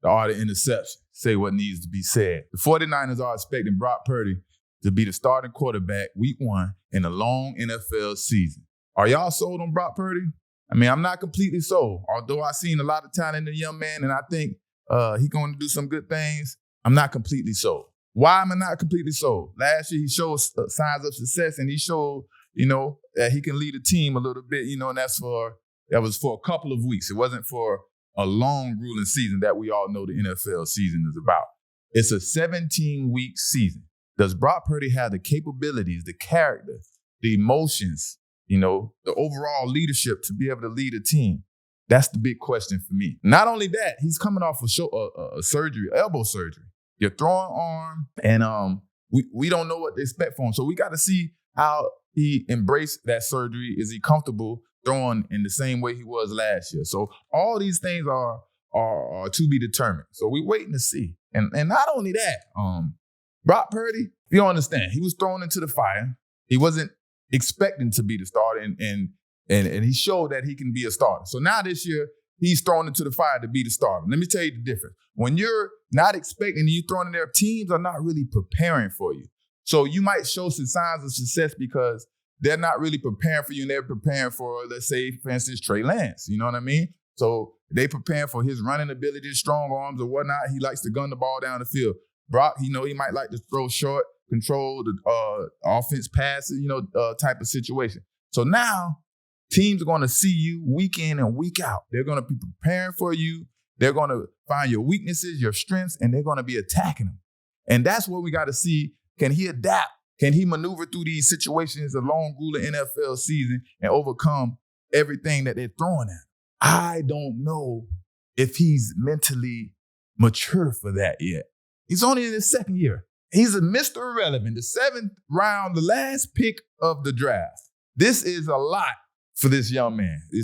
the art of interception, say what needs to be said. The 49ers are expecting Brock Purdy to be the starting quarterback week 1 in a long NFL season. Are y'all sold on Brock Purdy? I mean, I'm not completely sold. Although I've seen a lot of talent in the young man, and I think he's going to do some good things, I'm not completely sold. Why am I not completely sold? Last year, he showed signs of success, and he showed, that he can lead a team a little bit, and that was for a couple of weeks. It wasn't for a long, grueling season that we all know the NFL season is about. It's a 17-week season. Does Brock Purdy have the capabilities, the character, the emotions, the overall leadership to be able to lead a team? That's the big question for me. Not only that, he's coming off a surgery, elbow surgery. Your throwing arm, and we don't know what to expect from him. So we got to see how he embraced that surgery. Is he comfortable throwing in the same way he was last year? So all these things are to be determined. So we're waiting to see. And not only that, Brock Purdy, you don't understand, he was thrown into the fire. He wasn't expecting to be the starter, and he showed that he can be a starter. So now this year, he's thrown into the fire to be the starter. Let me tell you the difference. When you're not expecting and you're thrown in there, teams are not really preparing for you. So you might show some signs of success because they're not really preparing for you, and they're preparing for, let's say, for instance, Trey Lance. You know what I mean? So they preparing for his running ability, strong arms or whatnot. He likes to gun the ball down the field. Brock, he might like to throw short, control the offense passes, type of situation. So now teams are going to see you week in and week out. They're going to be preparing for you. They're going to find your weaknesses, your strengths, and they're going to be attacking them. And that's what we got to see. Can he adapt? Can he maneuver through these situations, a long, grueling NFL season, and overcome everything that they're throwing at? I don't know if he's mentally mature for that yet. He's only in his second year. He's a Mr. Irrelevant, the 7th round, the last pick of the draft. This is a lot for this young man. He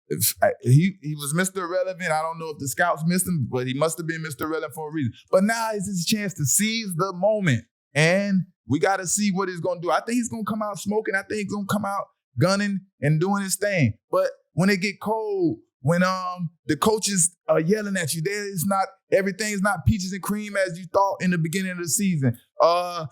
was Mr. Irrelevant. I don't know if the scouts missed him, but he must have been Mr. Irrelevant for a reason. But now is his chance to seize the moment. And we got to see what he's going to do. I think he's going to come out smoking. I think he's going to come out gunning and doing his thing. But when it get cold, when the coaches are yelling at you, everything's not peaches and cream as you thought in the beginning of the season. The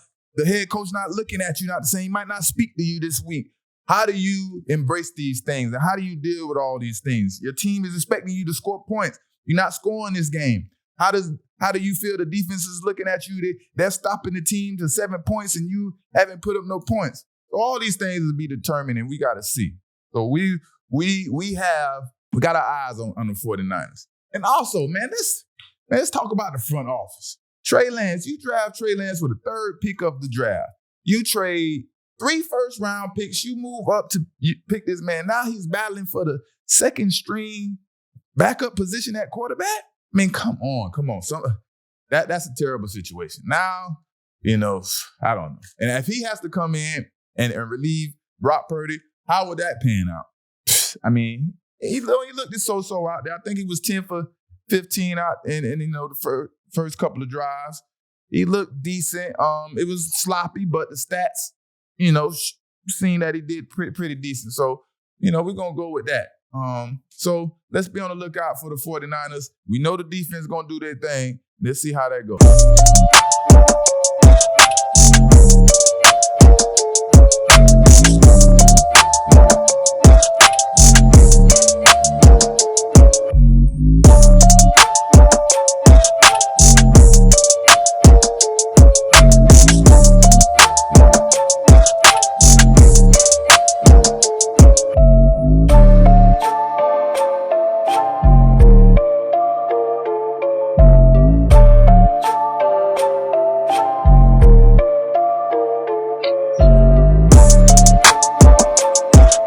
head coach not looking at you, not saying he might not speak to you this week. How do you embrace these things? And how do you deal with all these things? Your team is expecting you to score points. You're not scoring this game. How do you feel the defense is looking at you? They're stopping the team to 7 points and you haven't put up no points. So all these things will be determined, and we got to see. So we got our eyes on the 49ers. And also, man, let's talk about the front office. Trey Lance, you draft Trey Lance with the 3rd pick of the draft. You trade 3 first-round picks. You move up to pick this man. Now he's battling for the 2nd string backup position at quarterback. I mean, come on. That's a terrible situation. Now, I don't know. And if he has to come in and relieve Brock Purdy, how would that pan out? I mean, he looked so out there. I think he was 10 for 15 out in the first couple of drives. He looked decent. It was sloppy, but the stats, seen that he did pretty decent. So, we're going to go with that. So let's be on the lookout for the 49ers. We know the defense is going to do their thing. Let's see how that goes.